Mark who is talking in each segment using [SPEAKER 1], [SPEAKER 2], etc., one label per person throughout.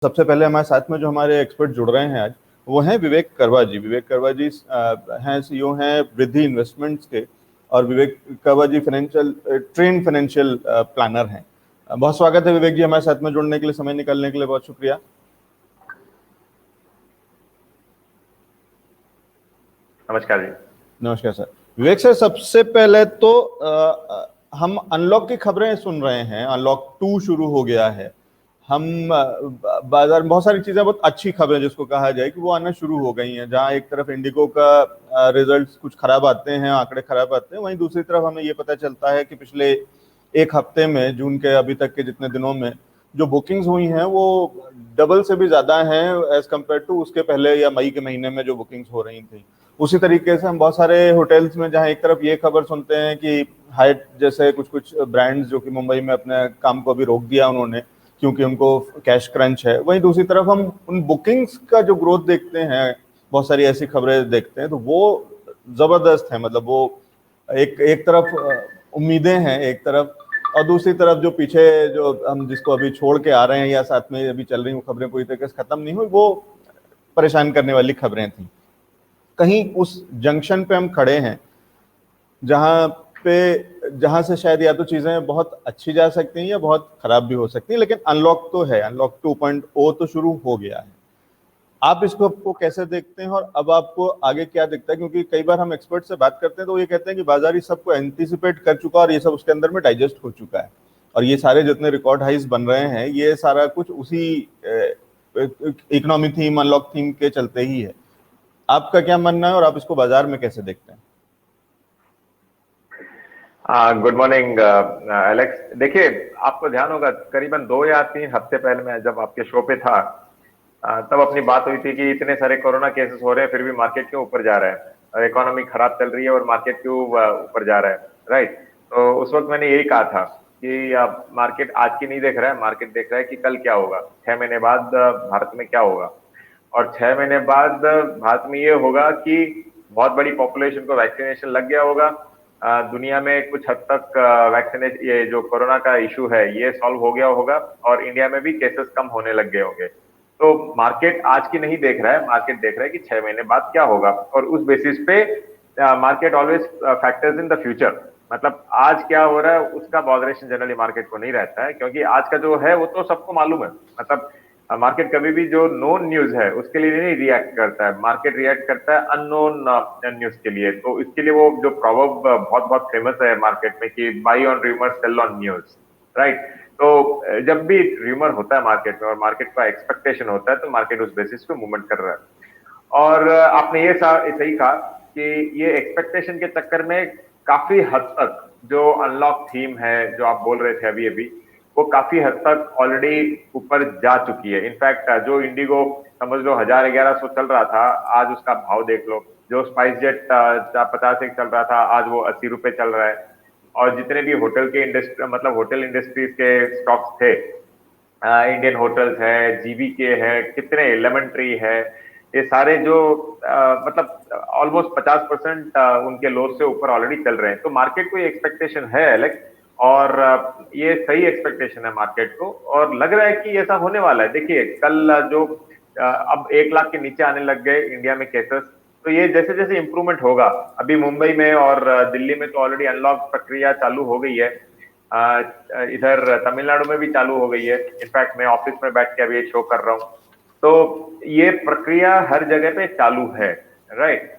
[SPEAKER 1] सबसे पहले हमारे साथ में जो हमारे एक्सपर्ट जुड़ रहे हैं आज, वो हैं विवेक करवा जी। विवेक करवा जी हैं सीईओ हैं वृद्धि इन्वेस्टमेंट्स के, और विवेक करवा जी ट्रेन फाइनेंशियल प्लानर हैं। बहुत स्वागत है विवेक जी, हमारे साथ में जुड़ने के लिए, समय निकालने के लिए बहुत शुक्रिया।
[SPEAKER 2] नमस्कार जी।
[SPEAKER 1] नमस्कार सर। विवेक सर, सबसे पहले तो हम अनलॉक की खबरें सुन रहे हैं, अनलॉक 2 शुरू हो गया है। हम बाजार में बहुत सारी चीजें, बहुत अच्छी खबरें जिसको कहा जाए कि वो आना शुरू हो गई हैं। जहां एक तरफ इंडिगो का रिजल्ट्स कुछ खराब आते हैं, आंकड़े खराब आते हैं, वहीं दूसरी तरफ हमें ये पता चलता है कि पिछले एक हफ्ते में, जून के अभी तक के जितने दिनों में जो बुकिंग्स हुई हैं वो डबल से भी ज्यादा हैं एज कम्पेयर टू उसके पहले या मई के महीने में जो बुकिंग्स हो रही थी। उसी तरीके से हम बहुत सारे होटल्स में, जहां एक तरफ ये खबर सुनते हैं कि हाइट जैसे कुछ कुछ ब्रांड्स जो कि मुंबई में अपने काम को अभी रोक दिया उन्होंने क्योंकि उनको कैश क्रंच है, वहीं दूसरी तरफ हम उन बुकिंग्स का जो ग्रोथ देखते हैं, बहुत सारी ऐसी खबरें देखते हैं, तो वो जबरदस्त है। मतलब वो एक एक तरफ उम्मीदें हैं एक तरफ, और दूसरी तरफ जो पीछे जो हम जिसको अभी छोड़ के आ रहे हैं या साथ में अभी चल रही वो खबरें पूरी तरीके से खत्म नहीं हुई, वो परेशान करने वाली खबरें थी। कहीं उस जंक्शन पे हम खड़े हैं जहां से शायद या तो चीजें बहुत अच्छी जा सकती हैं या बहुत खराब भी हो सकती हैं, लेकिन अनलॉक तो है, अनलॉक 2.0 तो शुरू हो गया है। आप इसको आपको कैसे देखते हैं और अब आपको आगे क्या दिखता है? क्योंकि कई बार हम एक्सपर्ट से बात करते हैं तो ये कहते हैं कि बाजार ही सबको एंटीसिपेट कर चुका है और ये सब उसके अंदर में डाइजेस्ट हो चुका है, और ये सारे जितने रिकॉर्ड हाइज बन रहे हैं ये सारा कुछ उसी इकोनॉमी थीम, अनलॉक थीम के चलते ही है। आपका क्या मानना है और आप इसको बाजार में कैसे देखते हैं?
[SPEAKER 2] Good morning Alex. देखिए, आपको ध्यान होगा करीबन 2 या 3 हफ्ते पहले मैं जब आपके शो पे था, तब अपनी बात हुई थी कि इतने सारे कोरोना केसेस हो रहे हैं फिर भी मार्केट क्यों ऊपर जा रहा है, और इकोनॉमी खराब चल रही है और मार्केट क्यों ऊपर जा रहा है। राइट। तो उस वक्त मैंने यही कहा था कि मार्केट आज की नहीं देख रहा है, मार्केट देख रहा है कि कल क्या होगा, 6 महीने बाद भारत में क्या होगा। और 6 महीने बाद भारत में ये होगा कि बहुत बड़ी पॉपुलेशन को वैक्सीनेशन लग गया होगा, दुनिया में कुछ हद तक वैक्सीनेशन, ये जो कोरोना का इशू है ये सॉल्व हो गया होगा, और इंडिया में भी केसेस कम होने लग गए होंगे। तो मार्केट आज की नहीं देख रहा है, मार्केट देख रहा है कि 6 महीने बाद क्या होगा, और उस बेसिस पे market always factors in the future. मतलब आज क्या हो रहा है उसका बॉदरेशन जनरली मार्केट को नहीं रहता है, क्योंकि आज का जो है वो तो सबको मालूम है। मतलब मार्केट कभी भी जो नोन न्यूज है उसके लिए नहीं रिएक्ट करता है, मार्केट रिएक्ट करता है अननोन न्यूज के लिए। तो इसके लिए वो जो प्रॉवर्ब बहुत बहुत फेमस है मार्केट में कि buy on rumour cell on news. Right. तो जब भी रूमर होता है मार्केट में और मार्केट का एक्सपेक्टेशन होता है तो मार्केट उस बेसिस पे मूवमेंट कर रहा है। और आपने ये सही कहा कि ये एक्सपेक्टेशन के चक्कर में काफी हद तक जो अनलॉक थीम है जो आप बोल रहे थे अभी अभी, वो काफी हद तक ऑलरेडी ऊपर जा चुकी है। इनफैक्ट जो इंडिगो समझ लो 1000-1100 चल रहा था, आज उसका भाव देख लो। जो स्पाइस जेट 50 चल रहा था, आज वो 80 रुपए चल रहा है। और जितने भी होटल के इंडस्ट्री, मतलब होटल इंडस्ट्रीज के स्टॉक्स थे, इंडियन होटल्स है, जीवीके है, कितने लेमन ट्री है, ये सारे जो मतलब ऑलमोस्ट 50% उनके लोज से ऊपर ऑलरेडी चल रहे हैं। तो मार्केट को ये एक्सपेक्टेशन है एलेक्स, और ये सही एक्सपेक्टेशन है मार्केट को, और लग रहा है कि ऐसा होने वाला है। देखिए कल जो अब 1 लाख के नीचे आने लग गए इंडिया में केसेस, तो ये जैसे जैसे इंप्रूवमेंट होगा, अभी मुंबई में और दिल्ली में तो ऑलरेडी अनलॉक प्रक्रिया चालू हो गई है, इधर तमिलनाडु में भी चालू हो गई है। इनफैक्ट मैं ऑफिस में बैठ के अभी ये शो कर रहा हूँ, तो ये प्रक्रिया हर जगह पे चालू है। राइट।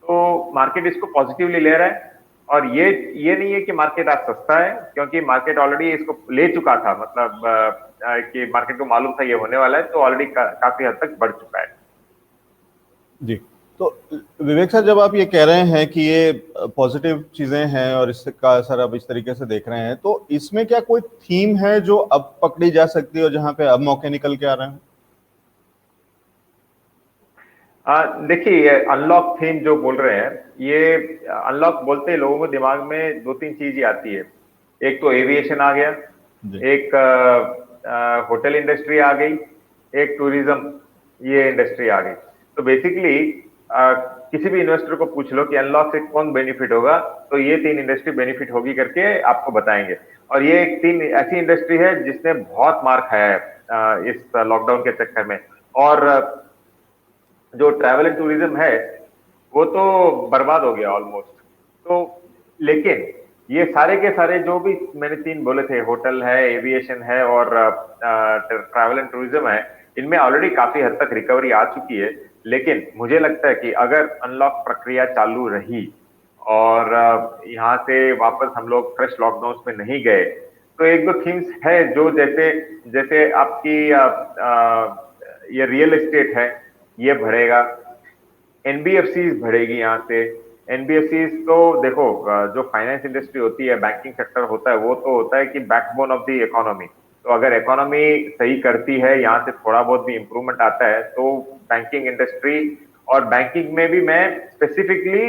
[SPEAKER 2] तो मार्केट इसको पॉजिटिवली ले रहा है, और ये नहीं है कि मार्केट आज सस्ता है, क्योंकि मार्केट ऑलरेडी इसको ले चुका था। मतलब कि मार्केट को मालूम था ये होने वाला है, तो ऑलरेडी काफी हद तक बढ़ चुका है।
[SPEAKER 1] जी। तो विवेक सर, जब आप ये कह रहे हैं कि ये पॉजिटिव चीजें हैं और इसका असर आप इस तरीके से देख रहे हैं, तो इसमें क्या कोई थीम है जो अब पकड़ी जा सकती है और जहां पे अब मौके निकल के आ रहे हैं?
[SPEAKER 2] देखिए, अनलॉक थीम जो बोल रहे हैं, ये अनलॉक बोलते ही लोगों को दिमाग में 2-3 चीज ही आती है। एक तो एविएशन आ गया, एक होटल इंडस्ट्री आ गई, एक टूरिज्म ये इंडस्ट्री आ गई। तो बेसिकली किसी भी इन्वेस्टर को पूछ लो कि अनलॉक से कौन बेनिफिट होगा, तो ये 3 इंडस्ट्री बेनिफिट होगी करके आपको बताएंगे। और ये एक तीन ऐसी इंडस्ट्री है जिसने बहुत मार खाया है इस लॉकडाउन के चक्कर में। और जो ट्रैवल एंड टूरिज्म है वो तो बर्बाद हो गया ऑलमोस्ट। तो लेकिन ये सारे के सारे जो भी मैंने तीन बोले थे, होटल है, एविएशन है और ट्रैवल एंड टूरिज्म है, इनमें ऑलरेडी काफी हद तक रिकवरी आ चुकी है। लेकिन मुझे लगता है कि अगर अनलॉक प्रक्रिया चालू रही और यहाँ से वापस हम लोग फ्रेश लॉकडाउन में नहीं गए, तो एक दो थीम्स है जो जैसे जैसे आपकी ये रियल एस्टेट है, ये बढ़ेगा, एनबीएफसीज बढ़ेगी यहाँ से। एनबीएफसीज तो देखो, जो फाइनेंस इंडस्ट्री होती है, बैंकिंग सेक्टर होता है, वो तो होता है कि बैकबोन ऑफ द इकोनॉमी। तो अगर इकोनॉमी सही करती है, यहाँ से थोड़ा बहुत भी इंप्रूवमेंट आता है, तो बैंकिंग इंडस्ट्री, और बैंकिंग में भी मैं स्पेसिफिकली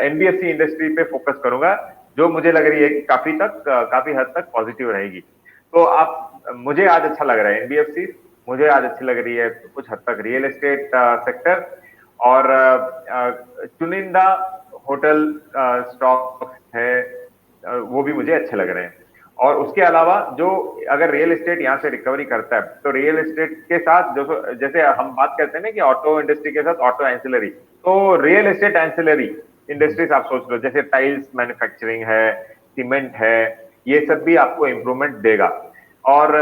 [SPEAKER 2] एनबीएफसी इंडस्ट्री पे फोकस करूंगा, जो मुझे लग रही है कि काफी हद तक पॉजिटिव रहेगी। तो मुझे आज अच्छा लग रहा है एनबीएफसी, मुझे आज अच्छी लग रही है कुछ हद तक रियल एस्टेट सेक्टर, और चुनिंदा होटल स्टॉक है, वो भी मुझे अच्छे लग रहे हैं। और उसके अलावा जो अगर रियल एस्टेट यहाँ से रिकवरी करता है, तो रियल एस्टेट के साथ जो जैसे हम बात करते हैं ना कि ऑटो इंडस्ट्री के साथ ऑटो एंसिलरी, तो रियल एस्टेट एंसिलरी इंडस्ट्रीज आप सोच लो, जैसे टाइल्स मैन्युफैक्चरिंग है, सीमेंट है, ये सब भी आपको इंप्रूवमेंट देगा। और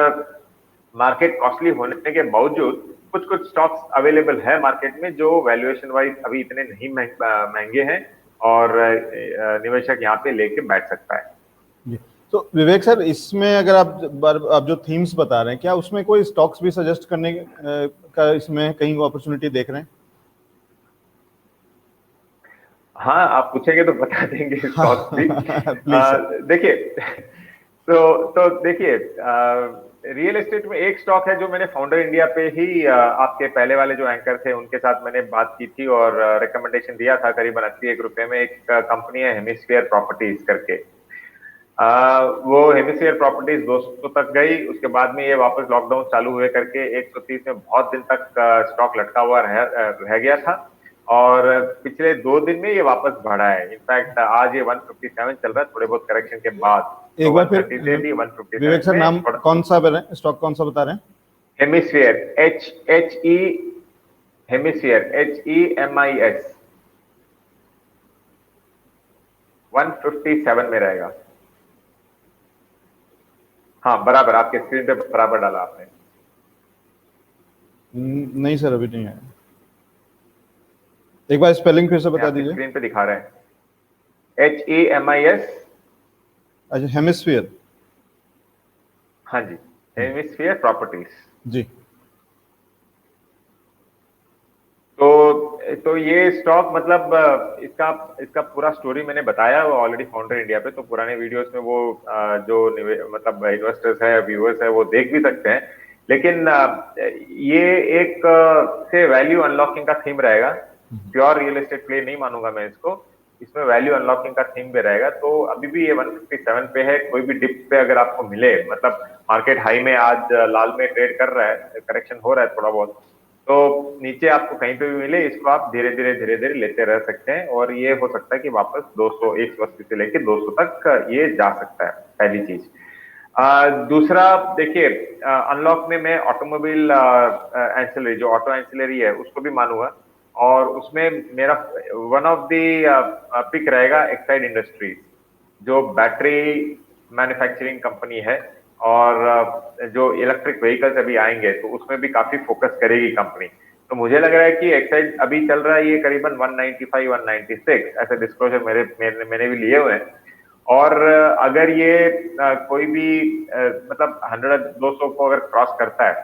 [SPEAKER 2] मार्केट कॉस्टली होने के बावजूद कुछ कुछ स्टॉक्स अवेलेबल है मार्केट में जो वैल्यूएशन वाइज अभी इतने नहीं महंगे हैं, और निवेशक यहाँ पे लेके बैठ सकता है।
[SPEAKER 1] तो विवेक सर, इसमें अगर आप जो थीम्स बता रहे हैं, क्या उसमें कोई स्टॉक्स भी सजेस्ट करने का इसमें कहीं अपॉर्चुनिटी देख रहे हैं?
[SPEAKER 2] हाँ, आप पूछेंगे तो बता देंगे स्टॉक्स भी। देखिए, तो देखिए, रियल एस्टेट में एक स्टॉक है जो मैंने फाउंडर इंडिया पे ही आपके पहले वाले जो एंकर थे उनके साथ मैंने बात की थी और रिकमेंडेशन दिया था, करीबन 81 रुपए में। एक कंपनी है हेमिस्फीयर प्रॉपर्टीज करके। वो हेमिस्फीयर प्रॉपर्टीज 200 तक गई, उसके बाद में ये वापस लॉकडाउन चालू हुए करके 130 में बहुत दिन तक स्टॉक लटका हुआ रह गया था, और पिछले 2 दिन में ये वापस बढ़ा है। इनफैक्ट आज ये 157 चल रहा है, थोड़े बहुत करेक्शन के बाद।
[SPEAKER 1] एक बार फिर विवेक सर, नाम कौन सा स्टॉक कौन सा बता रहे हैं?
[SPEAKER 2] हेमिस्फीयर, हेमिस्फीयर, HEMIS 157 में रहेगा। हाँ, बराबर आपके स्क्रीन पे बराबर डाला आपने।
[SPEAKER 1] नहीं सर, अभी नहीं आया। एक बार स्पेलिंग फिर से बता दीजिए।
[SPEAKER 2] स्क्रीन पे दिखा रहे हैं, HEMIS।
[SPEAKER 1] अच्छा, हेमिस्फीयर।
[SPEAKER 2] हाँ जी, हेमिस्फीयर प्रॉपर्टीज
[SPEAKER 1] जी।
[SPEAKER 2] तो ये स्टॉक, मतलब इसका पूरा स्टोरी मैंने बताया वो ऑलरेडी फाउंडर इंडिया पे, तो पुराने वीडियोस में वो जो मतलब इन्वेस्टर्स है, व्यूअर्स है, वो देख भी सकते हैं। लेकिन ये एक से वैल्यू अनलॉकिंग का थीम रहेगा। प्योर रियल एस्टेट प्ले नहीं मानूंगा मैं इसको, इसमें वैल्यू अनलॉकिंग का थीम भी रहेगा। तो अभी भी ये 157 पे है। कोई भी डिप पे अगर आपको मिले, मतलब मार्केट हाई में आज लाल में ट्रेड कर रहा है, करेक्शन हो रहा है थोड़ा बहुत, तो नीचे आपको कहीं पे भी मिले, इसको आप धीरे धीरे लेते रह सकते हैं, और ये हो सकता है कि वापस 200, 180 से लेके 200 तक ये जा सकता है, पहली चीज। दूसरा देखिए, अनलॉक में मैं ऑटोमोबाइल एंसिलरी, जो ऑटो एंसिलरी है, उसको भी मानूंगा, और उसमें मेरा वन ऑफ द पिक रहेगा एक्साइड इंडस्ट्रीज, जो बैटरी मैन्युफैक्चरिंग कंपनी है, और जो इलेक्ट्रिक व्हीकल्स अभी आएंगे तो उसमें भी काफी फोकस करेगी कंपनी। तो मुझे लग रहा है कि एक्साइड अभी चल रहा है ये करीबन 195, 196 ऐसे डिस्क्लोजर मैंने भी लिए हुए हैं। और अगर ये कोई भी मतलब 100-200 को अगर क्रॉस करता है,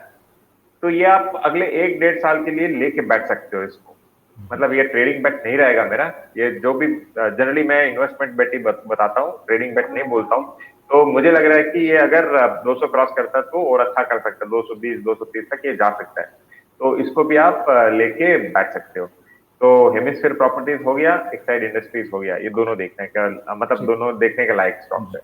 [SPEAKER 2] तो ये आप अगले 1-1.5 साल के लिए लेके बैठ सकते हो इसको। मतलब ये ट्रेडिंग बेट नहीं रहेगा मेरा, ये जो भी जनरली मैं इन्वेस्टमेंट बेट ही बताता हूँ, ट्रेडिंग बेट नहीं बोलता हूँ। तो मुझे लग रहा है कि ये अगर 200 क्रॉस करता है तो और अच्छा कर सकता है, 220, 230 तक ये जा सकता है, तो इसको भी आप लेके बैठ सकते हो। तो हेमिस्फीयर प्रॉपर्टीज हो गया, एक्साइड इंडस्ट्रीज हो गया, ये दोनों देखने का, मतलब दोनों देखने के लायक स्टॉक है।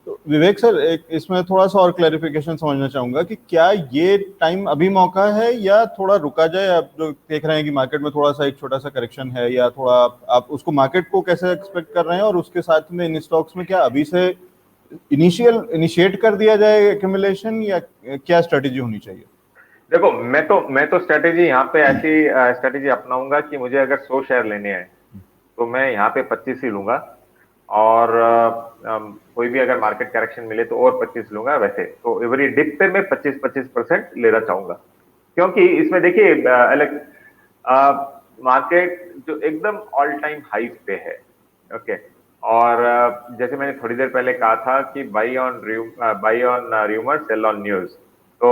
[SPEAKER 1] तो विवेक सर, एक इसमें थोड़ा सा और क्लैरिफिकेशन समझना चाहूंगा कि क्या ये टाइम अभी मौका है या थोड़ा रुका जाए? आप जो देख रहे हैं कि मार्केट में थोड़ा सा एक छोटा सा करेक्शन है, या थोड़ा आप उसको मार्केट को कैसे एक्सपेक्ट कर रहे हैं, और उसके साथ में इन स्टॉक्स में क्या अभी से इनिशिएट कर दिया जाए एक्यूमुलेशन, या क्या स्ट्रेटेजी होनी चाहिए?
[SPEAKER 2] देखो, मैं तो स्ट्रेटेजी यहाँ पे ऐसी स्ट्रेटेजी अपनाऊंगा कि मुझे अगर 100 शेयर लेने हैं तो मैं यहाँ पे 25 ही लूंगा, और कोई भी अगर मार्केट करेक्शन मिले तो और 25 लूंगा। वैसे तो एवरी डिप पे मैं 25-25% लेना चाहूंगा, क्योंकि इसमें देखिए मार्केट जो एकदम ऑल टाइम हाई पे है। ओके, और जैसे मैंने थोड़ी देर पहले कहा था कि buy on rumour sell on news. तो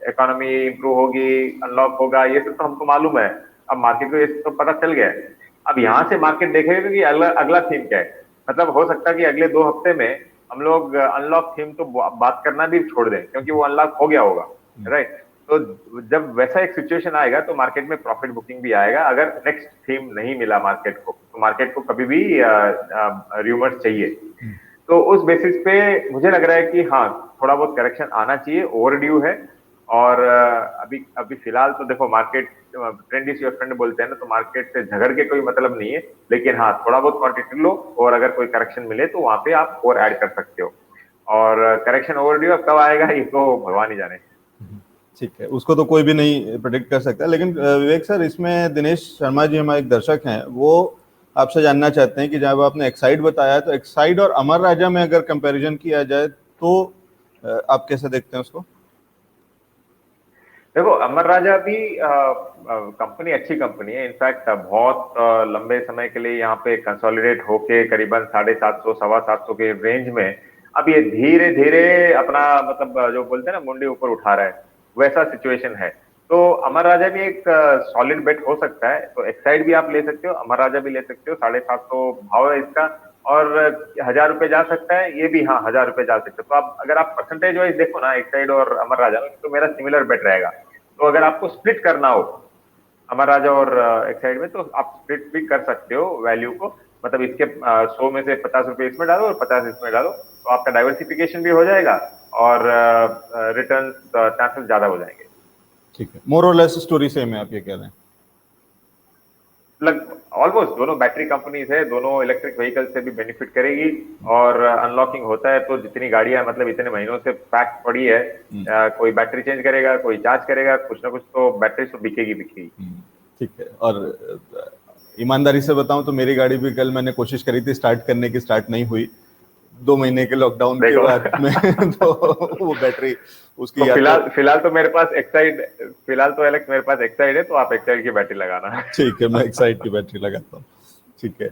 [SPEAKER 2] इकोनॉमी इंप्रूव होगी, अनलॉक होगा, ये सब तो हमको मालूम है। अब मार्केट को ये तो पता चल गया है। अब यहाँ से मार्केट देखेगा कि अगला अगला थीम क्या है। मतलब हो सकता है कि अगले 2 हफ्ते में हम लोग अनलॉक थीम तो बात करना भी छोड़ दें, क्योंकि वो अनलॉक हो गया होगा, राइट। तो जब वैसा एक सिचुएशन आएगा तो मार्केट में प्रॉफिट बुकिंग भी आएगा। अगर नेक्स्ट थीम नहीं मिला मार्केट को, तो मार्केट को कभी भी र्यूमर्स चाहिए। तो उस बेसिस पे मुझे लग रहा है कि हाँ, थोड़ा बहुत करेक्शन आना चाहिए, ओवरड्यू है। और अभी अभी फिलहाल तो देखो, market trend is your friend बोलते हैं ना, तो मार्केट से झगड़ के कोई मतलब नहीं है। लेकिन हाँ, थोड़ा बहुत क्वांटिटी लो, और अगर कोई करेक्शन मिले तो वहां पे आप और ऐड कर सकते हो। और करेक्शन ओवरड्यू अब कब आएगा ये तो भगवान ही जाने।
[SPEAKER 1] ठीक है, उसको तो कोई भी नहीं प्रेडिक्ट कर सकता। लेकिन विवेक सर, इसमें दिनेश शर्मा जी हमारे एक दर्शक हैं, वो आपसे जानना चाहते हैं कि जब आपने एक्साइड बताया, तो एक्साइड और अमर राजा में अगर कंपैरिजन किया जाए तो आप कैसे देखते हैं उसको?
[SPEAKER 2] देखो, अमर राजा भी कंपनी अच्छी कंपनी है। इनफैक्ट बहुत लंबे समय के लिए यहाँ पे कंसोलिडेट होके करीबन 750 725 के रेंज में अब ये धीरे धीरे अपना मतलब जो बोलते हैं ना, मुंडी ऊपर उठा रहा है, वैसा सिचुएशन है। तो अमर राजा भी एक सॉलिड बेट हो सकता है। तो एक्साइड भी आप ले सकते हो, अमर राजा भी ले सकते हो। 750 भाव है इसका, और 1,000 रुपए जा सकता है ये भी। हाँ, 1,000 रुपए जा सकते हो। तो आप अगर आप परसेंटेज वाइज देखो ना, एक्साइड और अमर राजा में, तो मेरा सिमिलर बेट रहेगा। तो अगर आपको स्प्लिट करना हो अमर राजा और एक्साइड में, तो आप स्प्लिट भी कर सकते हो वैल्यू को। मतलब इसके 100 में से 50 रुपए इसमें डालो और 50 इसमें डालो, तो आपका डाइवर्सिफिकेशन भी हो जाएगा, और रिटर्न चांसेस ज्यादा हो जाएंगे।
[SPEAKER 1] ठीक है, मोर और लेस स्टोरी सेम है, आप ये कह रहे हैं?
[SPEAKER 2] ऑलमोस्ट दोनों बैटरी कंपनीज है, दोनों इलेक्ट्रिक व्हीकल से भी बेनिफिट करेगी। और अनलॉकिंग होता है तो जितनी गाड़ियां मतलब इतने महीनों से पैक पड़ी है, कोई बैटरी चेंज करेगा, कोई चार्ज करेगा, कुछ ना कुछ तो बैटरी तो बिकेगी बिकेगी।
[SPEAKER 1] ठीक है। और ईमानदारी से बताऊं तो मेरी गाड़ी भी कल मैंने कोशिश करी थी स्टार्ट करने की, स्टार्ट नहीं हुई 2 महीने के लॉकडाउन के बाद में। तो वो बैटरी उसकी
[SPEAKER 2] तो फिलहाल तो मेरे पास एक्साइड, फिलहाल तो एलेक्स मेरे पास एक्साइड है, तो आप एक्साइड की बैटरी लगाना।
[SPEAKER 1] ठीक है, मैं एक्साइड की बैटरी लगाता हूँ। ठीक है।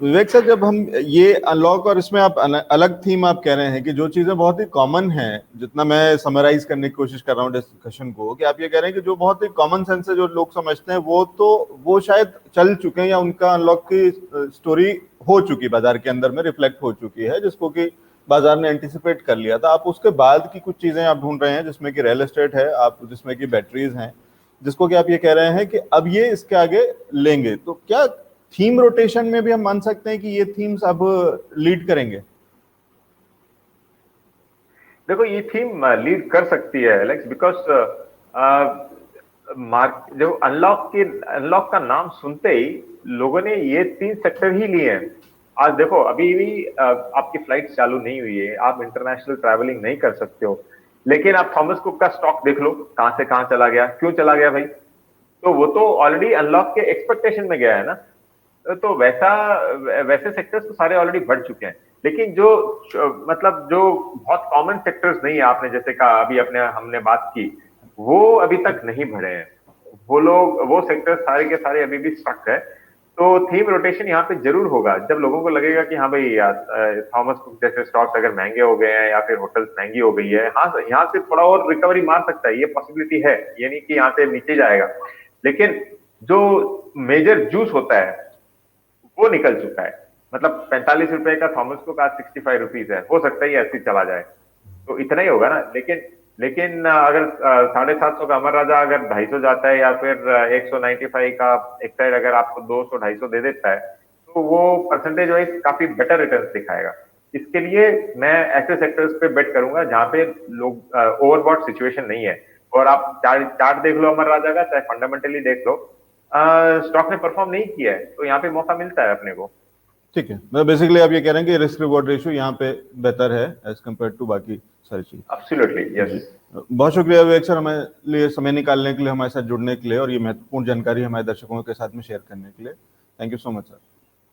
[SPEAKER 1] विवेक सर, जब हम ये अनलॉक और इसमें आप अलग थीम आप कह रहे हैं कि जो चीजें बहुत ही कॉमन हैं, जितना मैं समराइज करने की कोशिश कर रहा हूँ डिस्कशन को, कि आप ये कह रहे हैं कि जो बहुत ही कॉमन सेंस से जो लोग समझते हैं वो शायद चल चुके हैं, या उनका अनलॉक की स्टोरी हो चुकी बाजार के अंदर में रिफ्लेक्ट हो चुकी है, जिसको कि बाजार ने एंटिसिपेट कर लिया था। आप उसके बाद की कुछ चीजें आप ढूंढ रहे हैं, जिसमें कि रियल एस्टेट है, आप जिसमें कि बैटरीज हैं, जिसको कि आप ये कह रहे हैं कि अब ये इसके आगे लेंगे। तो क्या थीम रोटेशन में भी हम मान सकते हैं कि ये थीम्स अब लीड करेंगे?
[SPEAKER 2] देखो, ये थीम लीड कर सकती है एलेक्स, बिकॉज जो अनलॉक का नाम सुनते ही लोगों ने ये 3 सेक्टर ही लिए हैं। आज देखो, अभी भी आपकी फ्लाइट चालू नहीं हुई है, आप इंटरनेशनल ट्रैवलिंग नहीं कर सकते हो, लेकिन आप थॉमस कुक का स्टॉक देख लो, कहां से कहां चला गया, क्यों चला गया भाई? तो वो तो ऑलरेडी अनलॉक के एक्सपेक्टेशन में गया है ना। तो वैसे सेक्टर्स तो सारे ऑलरेडी बढ़ चुके हैं। लेकिन जो मतलब जो बहुत कॉमन सेक्टर्स नहीं है, आपने जैसे कहा अभी हमने बात की, वो अभी तक नहीं बढ़े हैं। वो सेक्टर्स सारे के सारे अभी भी स्टक है। तो थीम रोटेशन यहाँ पे जरूर होगा, जब लोगों को लगेगा कि हाँ भाई, थॉमस कुक जैसे स्टॉक्स अगर महंगे हो गए हैं, या फिर होटल्स महंगी हो गई है। हाँ, यहाँ से थोड़ा और रिकवरी मार सकता है, ये पॉसिबिलिटी है, ये नहीं कि यहाँ से नीचे जाएगा। लेकिन जो मेजर जूस होता है वो निकल चुका है। मतलब 45 रुपए का थॉमस कुक आज 65 रुपीज है, हो सकता है ये 80 चला जाए, तो इतना ही होगा ना। लेकिन अगर 750 का अमर राजा अगर 250 जाता है, या फिर 195 का एक्साइड अगर आपको 200-250 दे देता है, तो वो परसेंटेज वाइज काफी बेटर रिटर्न दिखाएगा। इसके लिए मैं ऐसे सेक्टर्स पे बेट करूंगा जहां पे लोग ओवरबॉट सिचुएशन नहीं है। और आप चार्ट देख लो अमर राजा का, चाहे फंडामेंटली देख लो, स्टॉक ने परफॉर्म नहीं किया है, तो यहाँ पे मौका मिलता है अपने को।
[SPEAKER 1] ठीक है, मतलब बेसिकली आप ये कह रहे हैं कि रिस्क रिवॉर्ड रेशियो यहाँ पे बेहतर है एज कम्पेयर टू बाकी सारी चीज।
[SPEAKER 2] एब्सोल्युटली
[SPEAKER 1] जी,
[SPEAKER 2] यस।
[SPEAKER 1] बहुत शुक्रिया विवेक सर, हमारे लिए समय निकालने के लिए, हमारे साथ जुड़ने के लिए और ये महत्वपूर्ण जानकारी हमारे दर्शकों के साथ में शेयर करने के लिए। Thank you so much sir.